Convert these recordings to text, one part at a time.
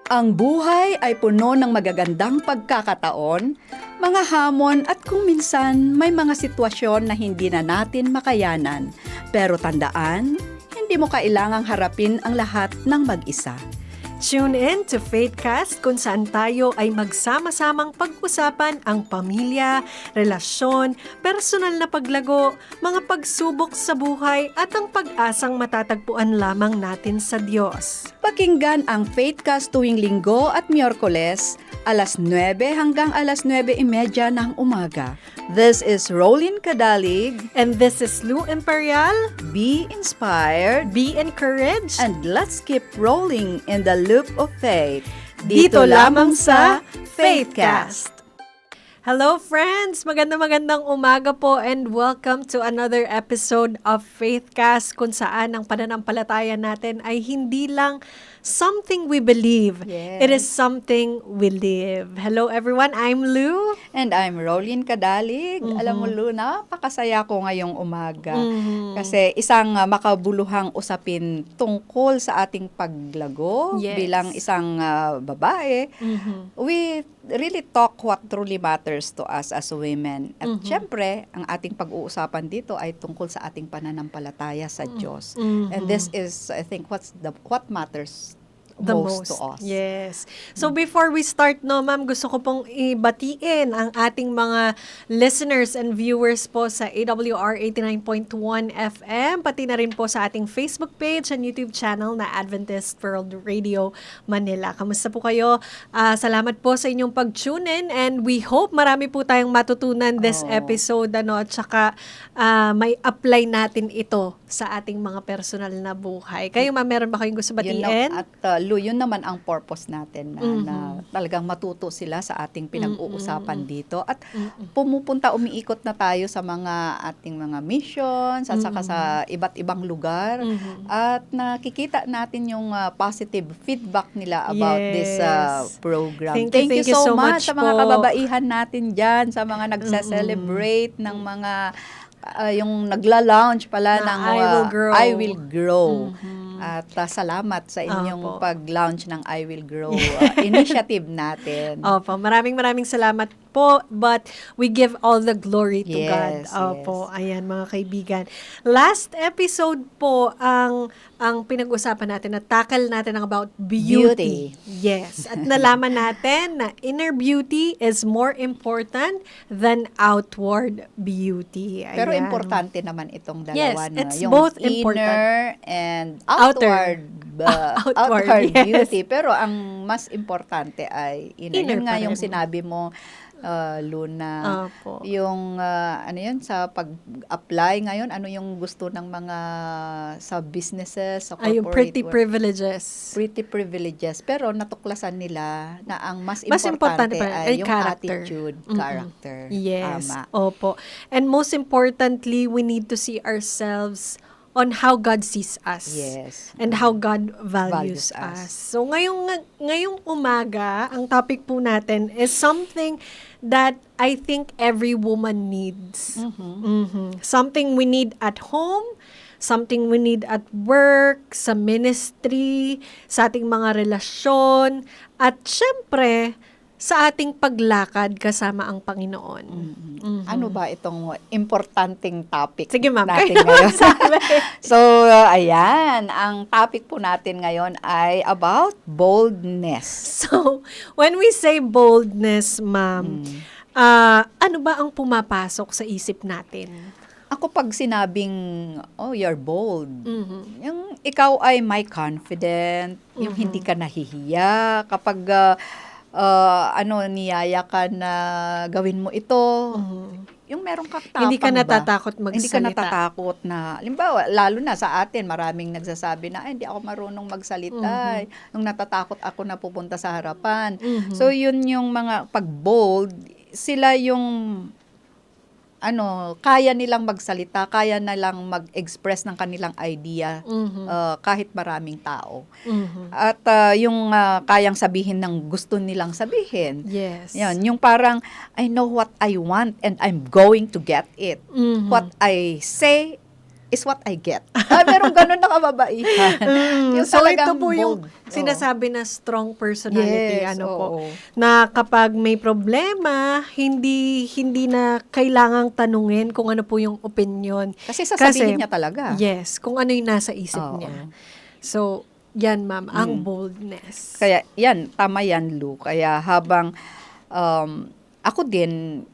Ang buhay ay puno ng magagandang pagkakataon, mga hamon at kung minsan may mga sitwasyon na hindi na natin makayanan. Pero tandaan, hindi mo kailangang harapin ang lahat ng mag-isa. Tune in to Faithcast kung saan tayo ay magsama-samang pag-usapan ang pamilya, relasyon, personal na paglago, mga pagsubok sa buhay at ang pag-asang matatagpuan lamang natin sa Diyos. Pakinggan ang Faithcast tuwing Linggo at Miyerkules, alas 9 hanggang alas 9:30 ng umaga. This is Rolin Cadalig. And this is Lou Imperial. Be inspired Be encouraged. and let's keep rolling in the loop of faith. Dito lamang sa Faithcast. Hello friends! Magandang umaga po and welcome to another episode of Faithcast kung saan ang pananampalataya natin ay hindi lang something we believe. Yes. It is something we live. Hello everyone, I'm Lou. And I'm Rolin Cadalig. Alam mo, Lu, napakasaya ko ngayong umaga. Kasi isang makabuluhang usapin tungkol sa ating paglago Yes. bilang isang babae. We really talk what truly matters to us as women. At syempre, ang ating pag-uusapan dito ay tungkol sa ating pananampalataya sa Diyos. And this is, I think, what matters The most to us. Yes. So before we start, no, ma'am, gusto ko pong ibatiin ang ating mga listeners and viewers po sa AWR 89.1 FM, pati na rin po sa ating Facebook page and YouTube channel na Adventist World Radio Manila. Kamusta po kayo? Salamat po sa inyong pag-tune in and we hope marami po tayong matutunan this episode, ano, at saka may apply natin ito sa ating mga personal na buhay. Kayo, ma'am, meron ba kayong gusto batiin? Lu, yun naman ang purpose natin na talagang matuto sila sa ating pinag-uusapan dito at umiikot na tayo sa mga ating mga missions at saka sa iba't ibang lugar at nakikita natin yung positive feedback nila about this program. Thank you so much sa mga po. kababaihan natin dyan, sa mga nagsa-celebrate ng mga yung nagla-launch pala Na ng I Will Grow. I Will Grow. At salamat sa inyong pag-launch ng I Will Grow initiative natin. Opo, maraming salamat po, but we give all the glory to God. Yes, Opo, ayan mga kaibigan. Last episode po ang pinag-usapan natin, na-tackle natin ang about beauty. Yes, at nalaman natin na inner beauty is more important than outward beauty. Ayan. Pero importante naman itong Yes, dalawa. it's yung both inner important. and Outer. outward Yes. beauty. Pero ang mas importante ay inner. Inner Yun nga pa yung rin. sinabi mo, Luna, Opo. yung ano yun, sa pag-apply ngayon, ano yung gusto ng mga sa businesses, sa corporate Ay, yung pretty work? privileges. Pretty privileges, pero natuklasan nila na ang mas Mas importante importante pa ay yung character. attitude, Mm-mm. character. Yes. Tama. Opo. And most importantly, we need to see ourselves on how God sees us. Yes. And how God values Values us. us. So ngayong umaga, ang topic po natin is something that I think every woman needs. Something we need at home, something we need at work, sa ministry, sa ating mga relasyon, at syempre, sa ating paglakad kasama ang Panginoon. Ano ba itong importanteng topic Sige, ma'am. natin Kayo ngayon? magsabi. So, ayan, ang topic po natin ngayon ay about boldness. So, when we say boldness, ma'am, ano ba ang pumapasok sa isip natin? Ako pag sinabing, oh, you're bold, yung ikaw ay may confident, yung hindi ka nahihiya kapag niyaya ka na gawin mo ito, yung meron kang tapang Hindi ka ba? natatakot magsalita. Hindi ka natatakot na, halimbawa, lalo na sa atin, maraming nagsasabi na, hindi ako marunong magsalita. Nung natatakot ako na pupunta sa harapan. So, yun yung mga pag-bold, sila yung kaya nilang magsalita, kaya nilang mag-express ng kanilang idea kahit maraming tao. At yung kayang sabihin ng gusto nilang sabihin. Yes. Yan, yung parang, I know what I want and I'm going to get it. What I say, is what I get. Merong ganun na kababaihan. Yung So ito talagang po yung bold. sinasabi na strong personality, Yes, po, oo. na kapag may problema, hindi na kailangang tanungin kung ano po yung opinion. Kasi sasabihin niya talaga. Yes, kung ano yung nasa isip Oo. niya. So, yan ma'am, ang boldness. Kaya yan, tama yan, Lou. Kaya habang ako din,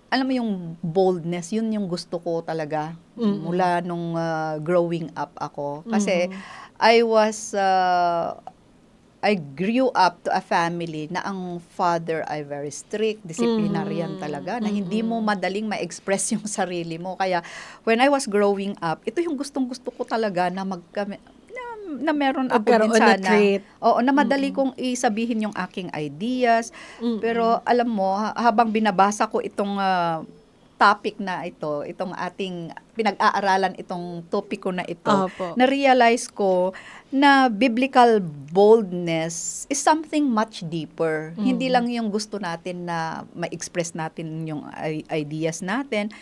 alam mo yung boldness, yun yung gusto ko talaga mula nung growing up ako. Kasi I grew up to a family na ang father ay very strict, disciplinarian talaga, na hindi mo madaling ma-express yung sarili mo. Kaya when I was growing up, ito yung gustong-gusto ko talaga na na meron ako din Magkaroon na sana. trait. Oo, na madali kong isabihin yung aking ideas. Pero alam mo, habang binabasa ko itong topic na ito, itong ating pinag-aaralan, itong topiko na ito, Opo. na-realize ko na biblical boldness is something much deeper. Hindi lang yung gusto natin na ma-express natin yung ideas natin.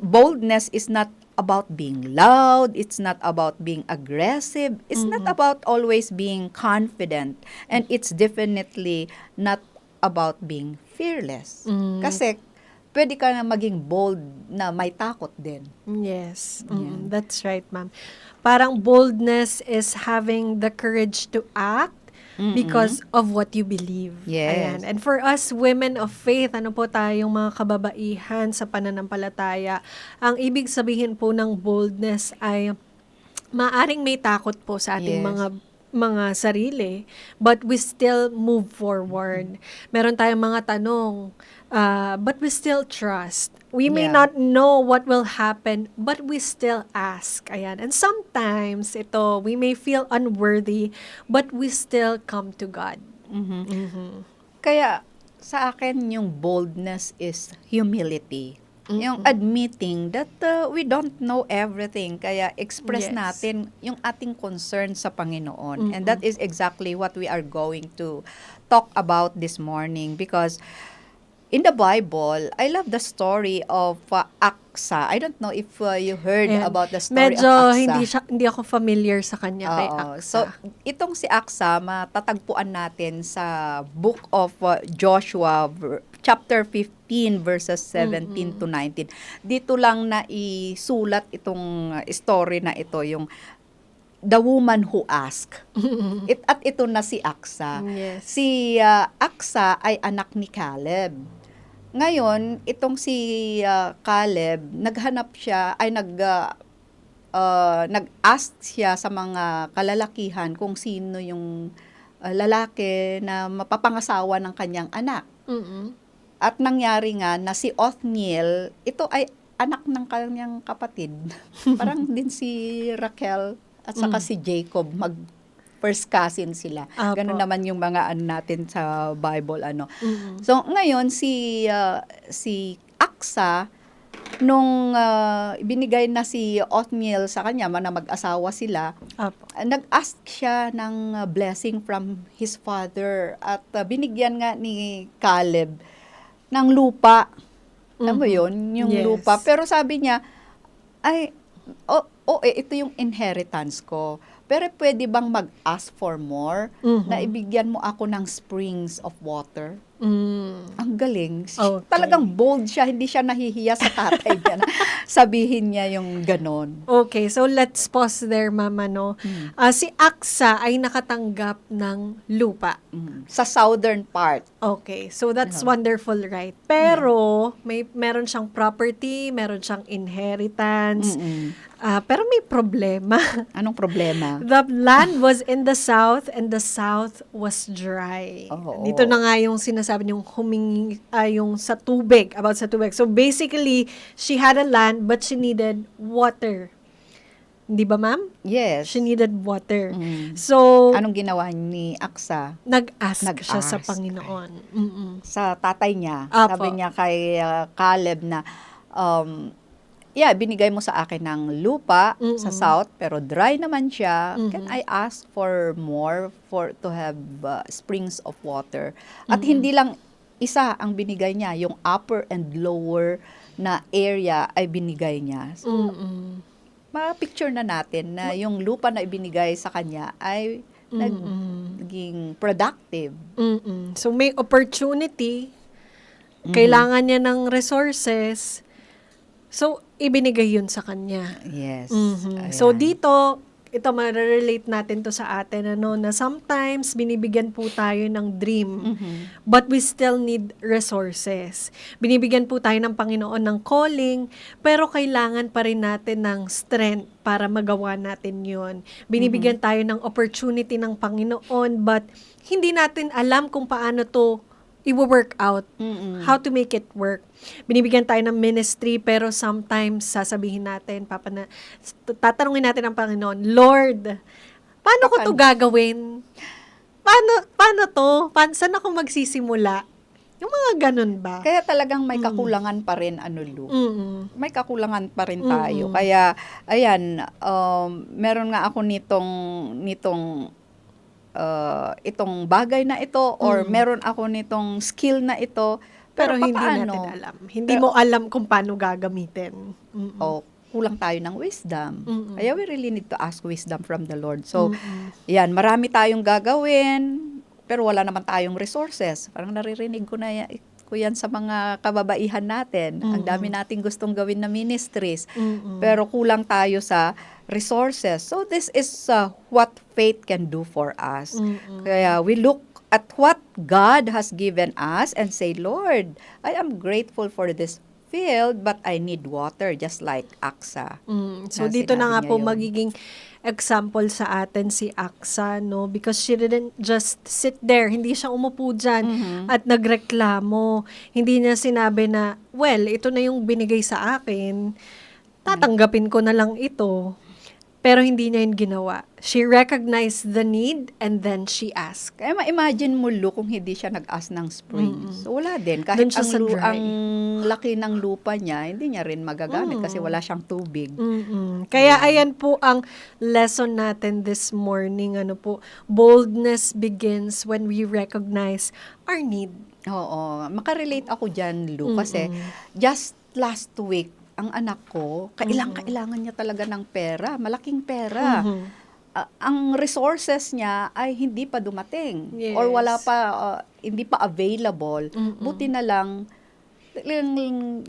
Boldness is not about being loud, it's not about being aggressive, it's not about always being confident, and it's definitely not about being fearless. Kasi pwede ka na maging bold na may takot din. Yes, that's right, ma'am. Parang boldness is having the courage to act because of what you believe. Yes. Ayan. And for us women of faith, ano po tayong mga kababaihan sa pananampalataya, ang ibig sabihin po ng boldness ay maaring may takot po sa ating Yes. mga sarili, but we still move forward. Meron tayong mga tanong, but we still trust. We may Yeah. not know what will happen, but we still ask. Ayan. And sometimes, we may feel unworthy, but we still come to God. Kaya sa akin yung boldness is humility. Yung admitting that we don't know everything. Kaya express Yes. natin yung ating concern sa Panginoon. And that is exactly what we are going to talk about this morning. Because in the Bible, I love the story of Aksa. I don't know if you heard Ayan. about the story Medyo of Aksa. hindi ako familiar sa kanya kay Oo. Aksa. So, itong si Aksa, matatagpuan natin sa Book of Joshua, chapter 15, verses 17 to 19. Dito lang na isulat itong story na ito, yung The Woman Who Asked. At ito na si Aksa. Yes. Si Aksa ay anak ni Caleb. Ngayon, itong si Caleb, nag-ask siya sa mga kalalakihan kung sino yung lalaki na mapapangasawa ng kanyang anak. At nangyari nga na si Othniel, ito ay anak ng kanyang kapatid. Parang din si Raquel at saka si Jacob, first cousin sila. Apo. Ganun naman yung mga natin sa Bible So ngayon si Aksa, nung binigay na si Othniel sa kanya, na mag-asawa sila, Apo. nag-ask siya ng blessing from his father at binigyan nga ni Caleb ng lupa. Alam mo yun? Yung Yes. lupa. Pero sabi niya, ito yung inheritance ko. Pero pwede bang mag-ask for more? Na ibigyan mo ako ng springs of water? Ang galing. Okay. Talagang bold siya. Hindi siya nahihiya sa tatay niya na sabihin niya yung ganon. Okay, so let's pause there, Mama, no? Si Aksa ay nakatanggap ng lupa. Sa southern part. Okay, so that's wonderful, right? Pero meron siyang property, meron siyang inheritance. Pero may problema. Anong problema? The land was in the south and the south was dry. Oo. Dito na nga yung sinasabi niyong humingi, yung sa tubig, about sa tubig. So basically, she had a land but she needed water. Hindi ba, ma'am? Yes. She needed water. So, Anong ginawa ni Aksa? nag-ask siya sa Nag-ask. Panginoon. Sa tatay niya. Apo. Sabi niya kay Caleb na, binigay mo sa akin ng lupa sa south, pero dry naman siya. Can I ask for more to have springs of water? At hindi lang isa ang binigay niya, yung upper and lower na area ay binigay niya. So, ma-picture na natin na yung lupa na ibinigay sa kanya ay naging productive. So may opportunity, kailangan niya ng resources, so ibinigay yun sa kanya. Yes. So Ayan. dito, ito ma-relate natin to sa atin, na sometimes binibigyan po tayo ng dream, but we still need resources. Binibigyan po tayo ng Panginoon ng calling, pero kailangan pa rin natin ng strength para magawa natin yun. Binibigyan tayo ng opportunity ng Panginoon, but hindi natin alam kung paano to i-work out, how to make it work. Binibigyan tayo ng ministry, pero sometimes sasabihin natin, tatanungin natin ang Panginoon, Lord, paano ko to gagawin? Paano to? Saan ako magsisimula? Yung mga ganun ba? Kaya talagang may kakulangan pa rin, Lu. May kakulangan pa rin tayo. Kaya, ayan, meron nga ako nitong itong bagay na ito or meron ako nitong skill na ito, Pero hindi papaano? natin alam. Hindi mo alam kung paano gagamitin. O kulang tayo ng wisdom. Kaya we really need to ask wisdom from the Lord. So, yan, marami tayong gagawin, pero wala naman tayong resources. Parang naririnig ko yan sa mga kababaihan natin. Ang dami nating gustong gawin na ministries, pero kulang tayo sa resources. So, this is what faith can do for us. Kaya we look at what God has given us and say, Lord, I am grateful for this field, but I need water, just like Aksa. So, Na dito na nga sinabi po niya yun. magiging example sa atin si Aksa, no? Because she didn't just sit there. Hindi siya umupo dyan at nagreklamo. Hindi niya sinabi na, well, ito na yung binigay sa akin. Tatanggapin ko na lang ito. Pero hindi niya yun ginawa. She recognized the need and then she asked. Kaya ma-imagine mo, Lu, kung hindi siya nag-ask ng spring. So, wala din. Kahit Doon siya sa dry. ang laki ng lupa niya, hindi niya rin magagamit kasi wala siyang tubig. Kaya ayan po ang lesson natin this morning. Boldness begins when we recognize our need. Oo. Makarelate ako dyan, Lu, kasi just last week, ang anak ko, kailangan niya talaga ng pera, malaking pera. Ang resources niya ay hindi pa dumating or wala pa, hindi pa available. Buti na lang,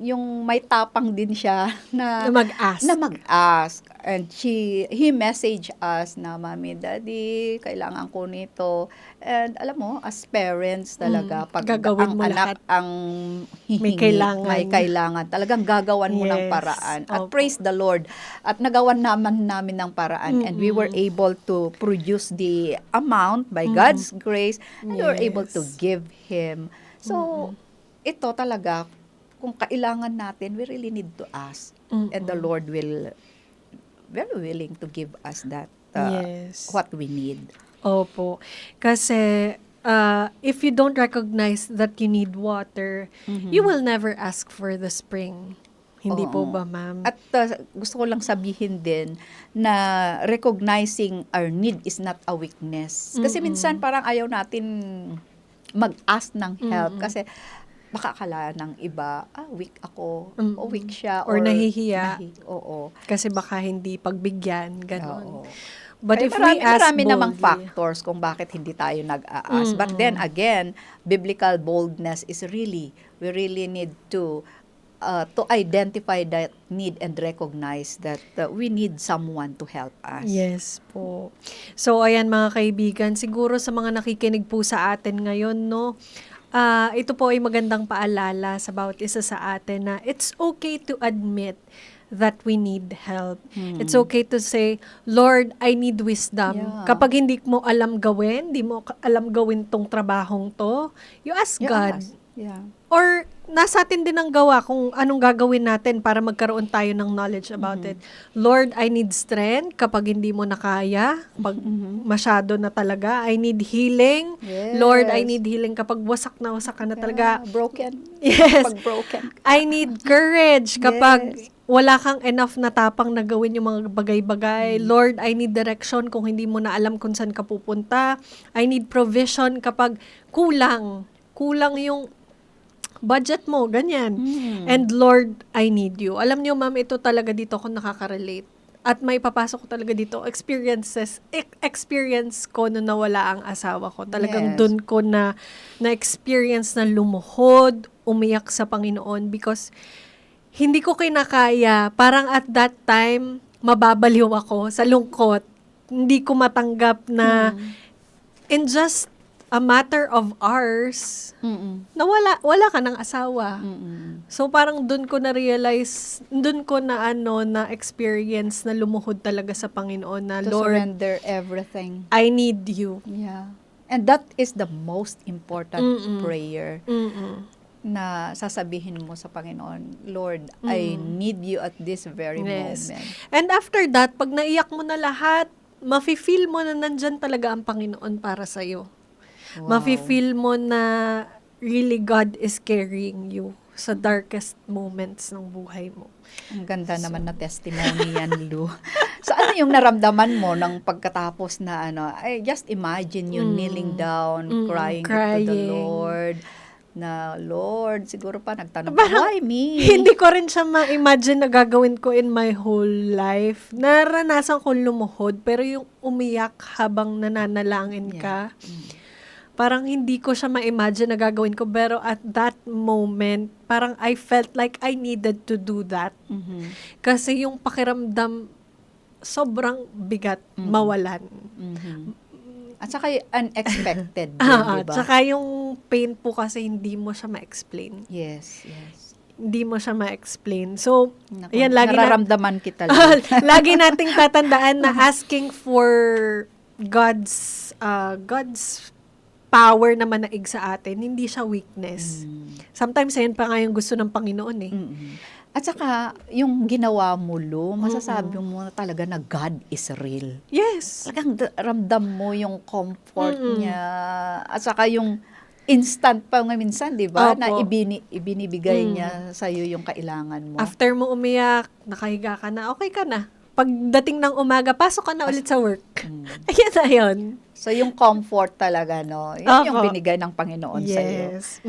yung may tapang din siya na mag-ask. And he messaged us na, Mami, Daddy, kailangan ko nito. And alam mo, as parents talaga, pag Gagawin ang mo anak lahat. ang hihingi, may kailangan, talagang gagawan mo ng paraan. At praise the Lord. At nagawan naman namin ng paraan. And we were able to produce the amount by God's grace. And we were able to give Him. So, ito talaga, kung kailangan natin, we really need to ask. And the Lord will very willing to give us that, what we need. Opo. Kasi, if you don't recognize that you need water, you will never ask for the spring. Hindi po ba, ma'am? At gusto ko lang sabihin din na recognizing our need is not a weakness. Kasi minsan parang ayaw natin mag-ask ng help kasi baka akala ng iba, weak ako, o weak siya, Or nahihiya. Oo. Kasi baka hindi pagbigyan, gano'n. Oo. But Kaya if we ask marami namang boldly, factors kung bakit hindi tayo nag-a-ask. But then again, biblical boldness is we really need to identify that need and recognize that we need someone to help us. Yes po. So, ayan mga kaibigan, siguro sa mga nakikinig po sa atin ngayon, no, ito po ay magandang paalala sa bawat isa sa atin na it's okay to admit that we need help. It's okay to say, Lord, I need wisdom. Yeah. Kapag hindi mo alam gawin, hindi mo alam gawin tong trabahong to, you ask God. Yeah. Or nasa atin din ang gawa kung anong gagawin natin para magkaroon tayo ng knowledge about it. Lord, I need strength kapag hindi mo na kaya, kapag masyado na talaga. I need healing. Yes. Lord, I need healing kapag wasak na ka na talaga. Broken. Yes. Pag broken. I need courage kapag wala kang enough na tapang na gawin yung mga bagay-bagay. Lord, I need direction kung hindi mo na alam kung saan ka pupunta. I need provision kapag kulang yung budget mo, ganyan. And Lord, I need you. Alam niyo, ma'am, ito talaga dito ako nakaka-relate. at may papasok ko talaga dito, experience ko nung nawala ang asawa ko. Talagang Yes. dun ko na-experience na lumuhod, umiyak sa Panginoon because hindi ko kinakaya. Parang at that time, mababaliw ako sa lungkot. Hindi ko matanggap na in just a matter of hours, na wala ka ng asawa. So parang dun ko na-realize, dun ko na-experience na lumuhod talaga sa Panginoon na, To Lord, surrender everything. I need you. Yeah. And that is the most important prayer na sasabihin mo sa Panginoon, Lord, I need you at this very Yes. moment. And after that, pag naiyak mo na lahat, mafe-feel mo na nandyan talaga ang Panginoon para sa'yo. Wow. Mafe-feel mo na really God is carrying you sa darkest moments ng buhay mo. Ang ganda naman na testimony yan, Lou. So, ano yung naramdaman mo ng pagkatapos na I just imagine you kneeling down, crying to the crying. Lord, na, Lord, siguro pa nagtanong, Parang, why me? Hindi ko rin siya ma-imagine na gagawin ko in my whole life. Naranasan ko lumuhod, pero yung umiyak habang nananalangin ka, parang hindi ko siya ma-imagine na gagawin ko. Pero at that moment, parang I felt like I needed to do that. Kasi yung pakiramdam, sobrang bigat, mawalan. At saka unexpected din, di ba? Tsaka yung pain po kasi hindi mo siya ma-explain. Yes. Hindi mo siya ma-explain. So, Naku, ayan, lagi nararamdaman kita, Lou. lagi nating tatandaan na asking for God's power na manaig sa atin, hindi siya weakness. Sometimes, ayun pa nga yung gusto ng Panginoon eh. At saka, yung ginawa mo, Lou, masasabi mo na talaga na God is real. Yes. Talagang ramdam mo yung comfort niya. At saka yung instant pa nga minsan, di ba? Opo. Na ibinibigay niya sa'yo yung kailangan mo. After mo umiyak, nakahiga ka na, okay ka na. Pagdating ng umaga, pasok ka na ulit sa work. Ayan na yun. So, yung comfort talaga, no? Yun yung Opo. binigay ng Panginoon sa'yo. Yes.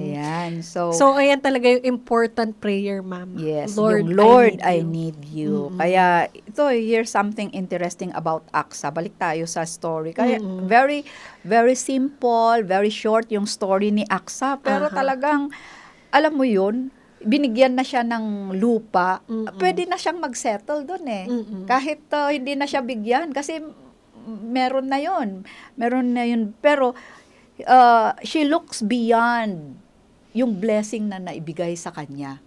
Ayan. So, ayan talaga yung important prayer, ma'am. yes, Lord, yung Lord, I you. need you. Kaya, ito, here's something interesting about Aksa. Balik tayo sa story. Kaya, very, very simple, very short yung story ni Aksa. Pero talagang, alam mo yun, binigyan na siya ng lupa, pwede na siyang mag-settle doon eh. Kahit hindi na siya bigyan, kasi meron na yun. Pero, she looks beyond yung blessing na naibigay sa kanya.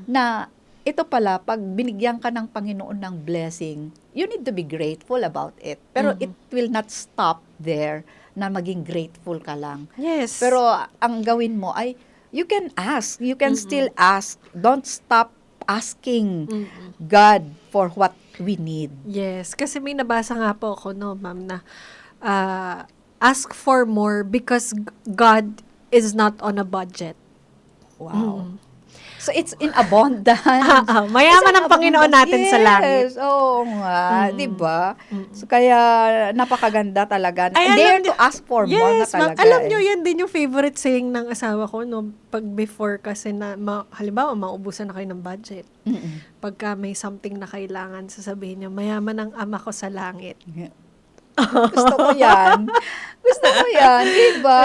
Na, ito pala, pag binigyan ka ng Panginoon ng blessing, you need to be grateful about it. Pero it will not stop there na maging grateful ka lang. Yes. Pero ang gawin mo ay, you can ask. You can still ask. Don't stop asking God for what we need. Yes, kasi may nabasa nga po ako, no, ma'am, na ask for more because God is not on a budget. Wow. So, it's in abundance. Mayaman It's in ang Panginoon natin sa langit. Yes, oo nga, di ba? So, kaya napakaganda talaga. Ay, Dare alam to ask for more na Yes, ma'am. talaga. Alam nyo, yan din yung favorite saying ng asawa ko, no? Pag before kasi na, halimbawa, maubusan na kayo ng budget. Pagka may something na kailangan, sasabihin niya, mayaman ang ama ko sa langit. Gusto ko yan. Gusto ko yan, di ba?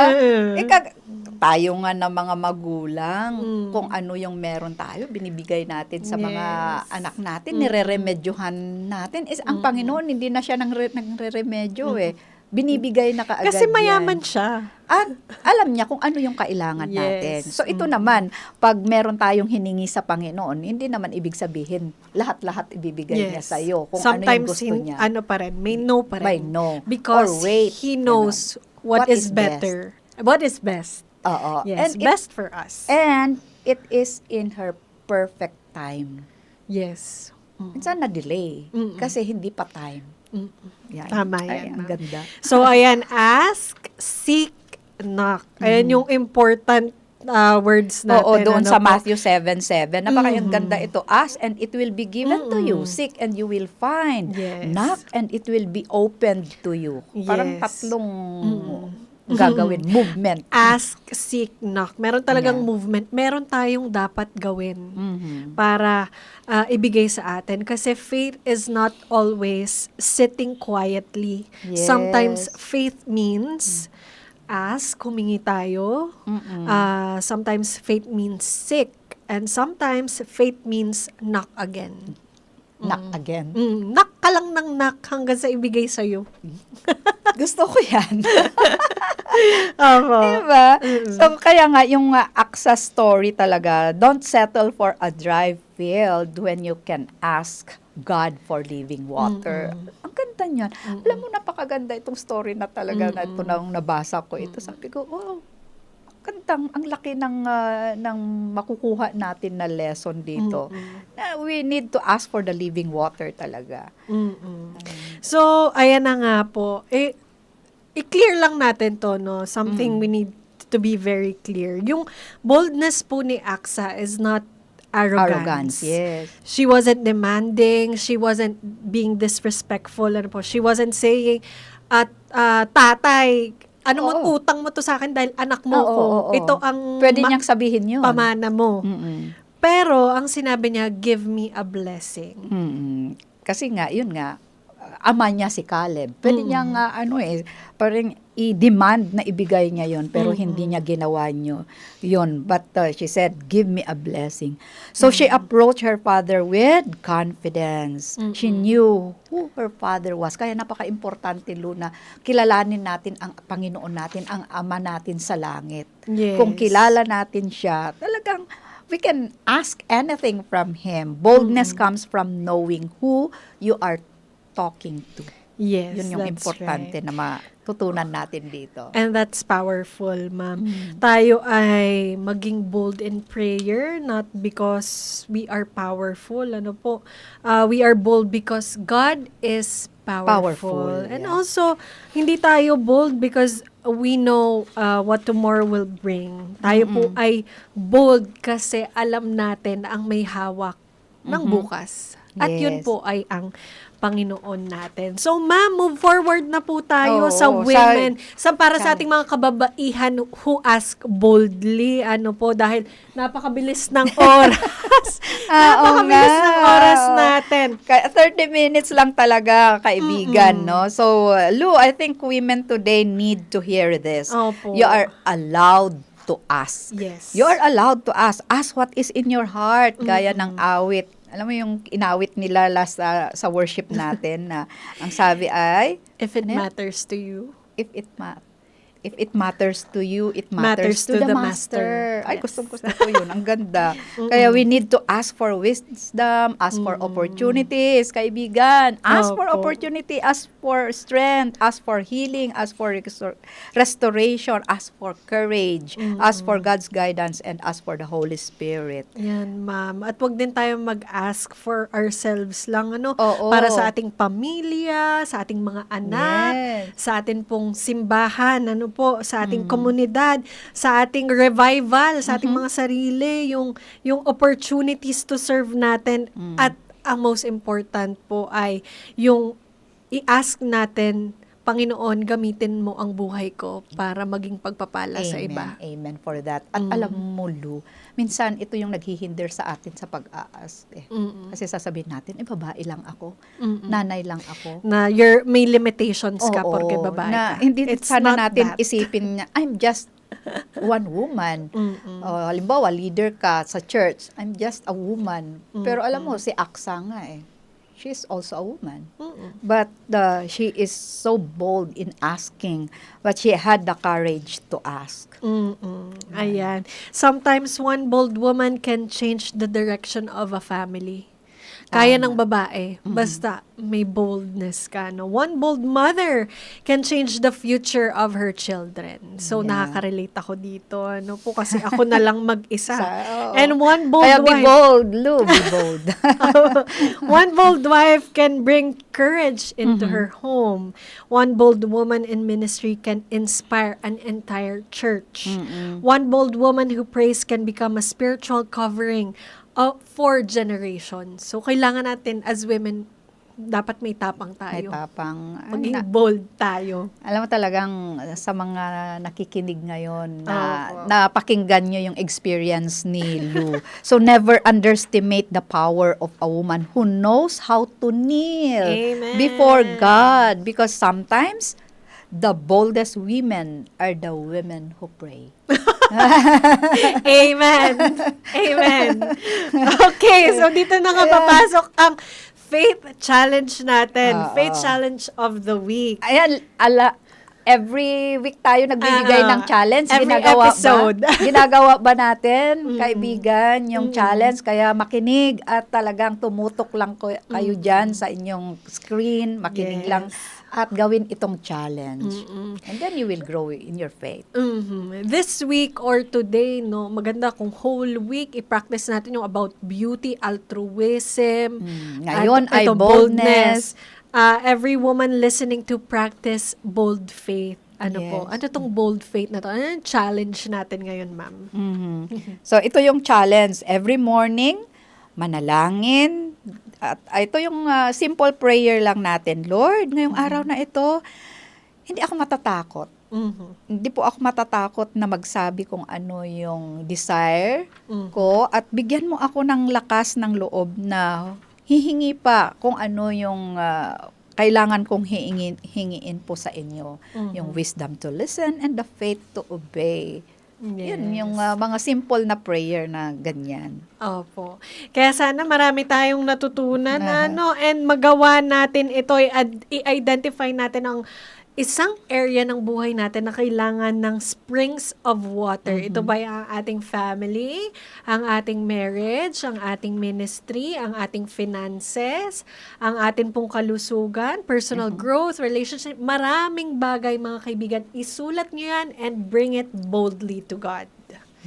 Tayo nga ng mga magulang, kung ano yung meron tayo, binibigay natin sa mga anak natin, nire-remedyohan natin. Ang Panginoon, hindi na siya nagre-remedyo eh. Binibigay na kaagad Kasi mayaman yan. siya. At alam niya kung ano yung kailangan natin. So ito naman, pag meron tayong hiningi sa Panginoon, hindi naman ibig sabihin lahat-lahat ibibigay niya sa iyo kung Sometimes ano yung gusto niya. ano pa rin, may no pa rin. By no. Because Or wait, He knows what is better. What is best. Oo. Yes, And best for us. And it is in her perfect time. Yes. Minsan na-delay. Kasi hindi pa time. Yan. Tama yan, Ay, ang ma'am. ganda. So, ayan, ask, seek, knock. Ayan yung important words natin. Oo, doon ano sa po? Matthew 7:7. Ang ganda ito. Ask and it will be given to you. Seek and you will find. Yes. Knock and it will be opened to you. Parang Yes. tatlong gagawin. Movement. Ask, seek, knock. Meron talagang Yeah. movement. Meron tayong dapat gawin Mhm. para ibigay sa atin. Kasi faith is not always sitting quietly. Sometimes Yes. faith means ask, humingi tayo. Mm-mm. Sometimes faith means seek. And sometimes faith means knock again. Knock again. Knock ka lang ng knock hanggang sa ibigay sa'yo. Gusto ko yan. Opo. Diba? So, kaya nga, yung AXA story talaga, don't settle for a dry field when you can ask God for living water. Ang ganda niyan. Alam mo, napakaganda itong story na talaga na ito nang nabasa ko. Ito, sabi ko, oh, kantang ang laki ng makukuha natin na lesson dito. Na we need to ask for the living water talaga. So, ayan na nga po. I-clear lang natin to, no? Something we need to be very clear. Yung boldness po ni Aksa is not arrogance. Yes. She wasn't demanding. She wasn't being disrespectful. Ano po? She wasn't saying, tatay, ano mo, Oo. utang mo to sa akin dahil anak mo Oo, ko. oo, oo. Ito ang Pwede niyang sabihin yun. pamana mo. Mm-mm. Pero, ang sinabi niya, give me a blessing. Kasi nga, yun nga, ama niya si Caleb. Pwede niyang, parang i-demand na ibigay niya yun, pero hindi niya ginawa niyo yun. But she said, give me a blessing. So she approached her father with confidence. She knew who her father was. Kaya napaka-importante, Luna, kilalanin natin ang Panginoon natin, ang Ama natin sa langit. Yes. Kung kilala natin siya, talagang we can ask anything from Him. Boldness comes from knowing who you are talking to. Yes, Yun yung that's importante right. na matutunan natin dito. And that's powerful, ma'am. Tayo ay maging bold in prayer, not because we are powerful. Ano po? We are bold because God is powerful. And yeah. also, hindi tayo bold because we know what tomorrow will bring. Tayo po ay bold kasi alam natin ang may hawak ng bukas. At yun Yes. po ay ang Panginoon natin. So, ma'am, move forward na po tayo Oo, sa women. Para sa sa- ating mga kababaihan who ask boldly. Ano po, dahil napakabilis ng oras. Napakabilis Oo nga. ng oras natin. 30 minutes lang talaga, kaibigan, no? So, Lou, I think women today need to hear this. Opo. You are allowed to ask. Yes. You are allowed to ask. Ask what is in your heart, gaya ng awit. Alam mo yung inawit nila last sa worship natin na ang sabi ay, If it Ano yan? matters to you. if it matters to you, it matters to the master. Ay, Yes. gusto ko yun. Ang ganda. Kaya we need to ask for wisdom, ask for opportunities, kaibigan. Ask for Opo. opportunity, ask for strength, ask for healing, ask for restoration, ask for courage, ask for God's guidance, and ask for the Holy Spirit. Yan, ma'am. At wag din tayo mag-ask for ourselves lang, ano? Oo. Para sa ating pamilya, sa ating mga anak, Yes. sa ating pong simbahan, ano po, sa ating komunidad, sa ating revival, sa ating mga sarili, yung opportunities to serve natin. At ang most important po ay yung i-ask natin, Panginoon, gamitin mo ang buhay ko para maging pagpapala sa iba. Amen for that. At alam mo, Lu, minsan ito yung naghihinder sa atin sa pag-aas. Kasi sasabihin natin, babae lang ako, nanay lang ako. Na may limitations ka Oo, porque babae na ka. hindi It's sana not natin that. isipin na, I'm just one woman. Halimbawa, leader ka sa church, I'm just a woman. Pero alam mo, si Aksa nga she's also a woman. But she is so bold in asking, but she had the courage to ask. Ayan. Sometimes one bold woman can change the direction of a family. Kaya ng babae, basta may boldness ka. No? One bold mother can change the future of her children. So, Yeah. nakaka-relate ako dito. Ano po, kasi ako na lang mag-isa. Oo. And one bold Kaya be wife, bold, Lu, be bold. one bold wife can bring courage into her home. One bold woman in ministry can inspire an entire church. One bold woman who prays can become a spiritual covering for generations. So, kailangan natin as women dapat may tapang May tayo. tapang. Maging bold tayo. Alam mo talagang sa mga nakikinig ngayon na Opo. napakinggan nyo yung experience ni Lou. So never underestimate the power of a woman who knows how to kneel Amen. before God. Because sometimes the boldest women are the women who pray. Amen. Amen. Okay, so dito na nga papasok ang faith challenge natin. Oo. Faith challenge of the week. Ayan, every week tayo nagbibigay ng challenge. Every Ginagawa episode. ba? Ginagawa ba natin, kaibigan, yung challenge? Kaya makinig at talagang tumutok lang kayo dyan sa inyong screen. Makinig Yes. lang at gawin itong challenge. And then you will grow in your faith. This week or today, no, maganda kung whole week i-practice natin yung about beauty, altruism. Ngayon at ay ito, boldness. Every woman listening to practice bold faith. Ano Yes. po? Ano tong bold faith na to? Ano yung challenge natin ngayon, ma'am? So ito yung challenge. Every morning, manalangin. At ito yung simple prayer lang natin. Lord, ngayong araw na ito, hindi ako matatakot. Hindi po ako matatakot na magsabi kung ano yung desire ko at bigyan mo ako ng lakas ng loob na hihingi pa kung ano yung kailangan kong hingiin po sa inyo. Yung wisdom to listen and the faith to obey. Yes. Yun, yung mga simple na prayer na ganyan. Opo. Kaya sana marami tayong natutunan and magawa natin ito, i-identify natin ang isang area ng buhay natin na kailangan ng springs of water. Ito ba ang ating family, ang ating marriage, ang ating ministry, ang ating finances, ang ating pong kalusugan, personal growth, relationship, maraming bagay mga kaibigan. Isulat nyo yan and bring it boldly to God.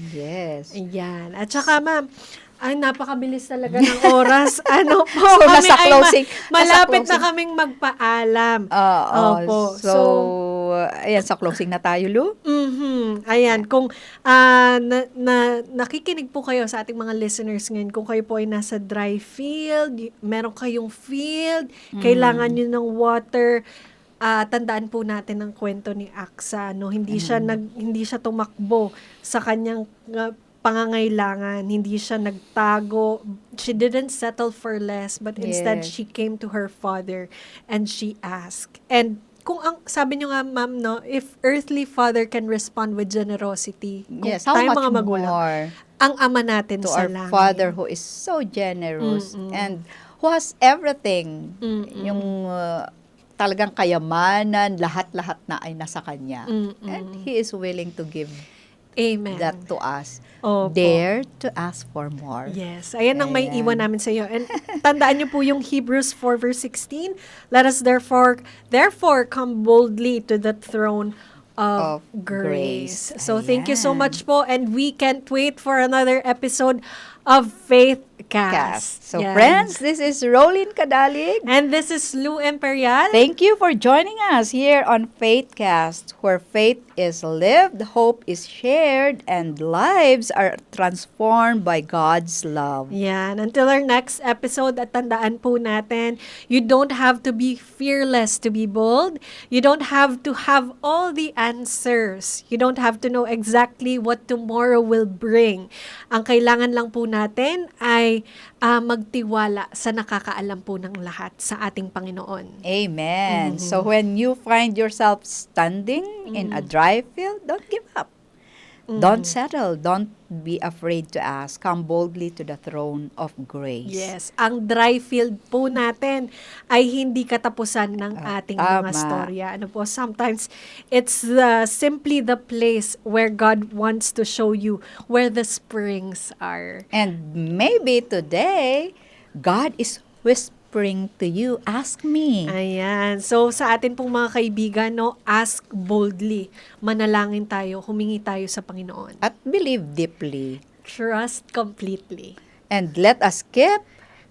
Yes. Ayan. At saka ma'am, ay napakabilis talaga ng oras. Ano po, So, kami nasa ay closing- malapit nasa na kaming magpaalam. Opo. So, ayan, sa closing na tayo, Lu. Ayan, kung nakikinig po kayo sa ating mga listeners ngayon, kung kayo po ay nasa dry field, meron kayong field, kailangan nyo ng water, tandaan po natin ang kwento ni Aksa, no? Hindi siya tumakbo sa kanyang pangangailangan, hindi siya nagtago. She didn't settle for less, but instead Yes. she came to her father and she asked. And kung sabi niyo nga ma'am, no, if earthly father can respond with generosity, kung Yes, how tayo much mga magulang, more ang ama natin to sa our langit. Father who is so generous and who has everything. Yung talagang kayamanan, lahat-lahat na ay nasa Kanya. And He is willing to give Amen. that to us. Opo. Dare to ask for more. Yes. Ayan ang may Ayan. iwan namin sa iyo. And tandaan niyo po yung Hebrews 4 verse 16. Let us therefore come boldly to the throne of grace. So thank you so Ayan. much po, and we can't wait for another episode of Faith Cast. So Yan. friends, this is Rolin Kadalig. And this is Lou Imperial. Thank you for joining us here on Faithcast, where faith is lived, hope is shared, and lives are transformed by God's love. Yan. Until our next episode, at tandaan po natin, you don't have to be fearless to be bold. You don't have to have all the answers. You don't have to know exactly what tomorrow will bring. Ang kailangan lang po natin ay magtiwala sa nakakaalam po ng lahat sa ating Panginoon. Amen. So when you find yourself standing in a dry field, don't give up. Don't settle. Don't be afraid to ask. Come boldly to the throne of grace. Yes, ang dry field po natin ay hindi katapusan ng ating mga tama. storya. Ano po, sometimes it's simply the place where God wants to show you where the springs are. And maybe today, God is whispering to you, ask me. Ayan. So, sa atin pong mga kaibigan, no, ask boldly. Manalangin tayo, humingi tayo sa Panginoon. At believe deeply. Trust completely. And let us keep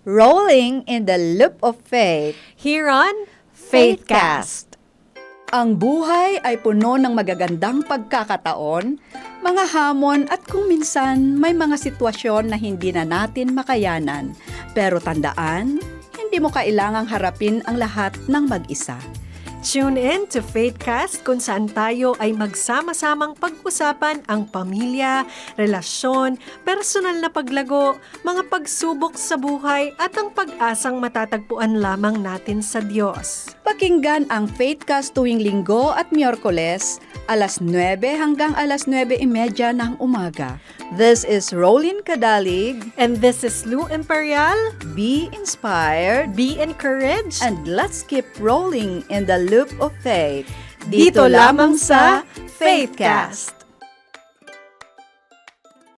rolling in the loop of faith. Here on Faithcast. Ang buhay ay puno ng magagandang pagkakataon, mga hamon at kung minsan may mga sitwasyon na hindi na natin makayanan. Pero tandaan, hindi hindi mo kailangang harapin ang lahat ng mag-isa. Tune in to Faithcast kung saan tayo ay magsama-samang pag-usapan ang pamilya, relasyon, personal na paglago, mga pagsubok sa buhay at ang pag-asang matatagpuan lamang natin sa Diyos. Pakinggan ang Faithcast tuwing Linggo at Miyerkules, alas 9 hanggang alas 9:30 ng umaga. This is Rolin Cadalig. And this is Lou Imperial. Be inspired Be encouraged. and let's keep rolling in the loop of faith. Dito lamang sa Faithcast.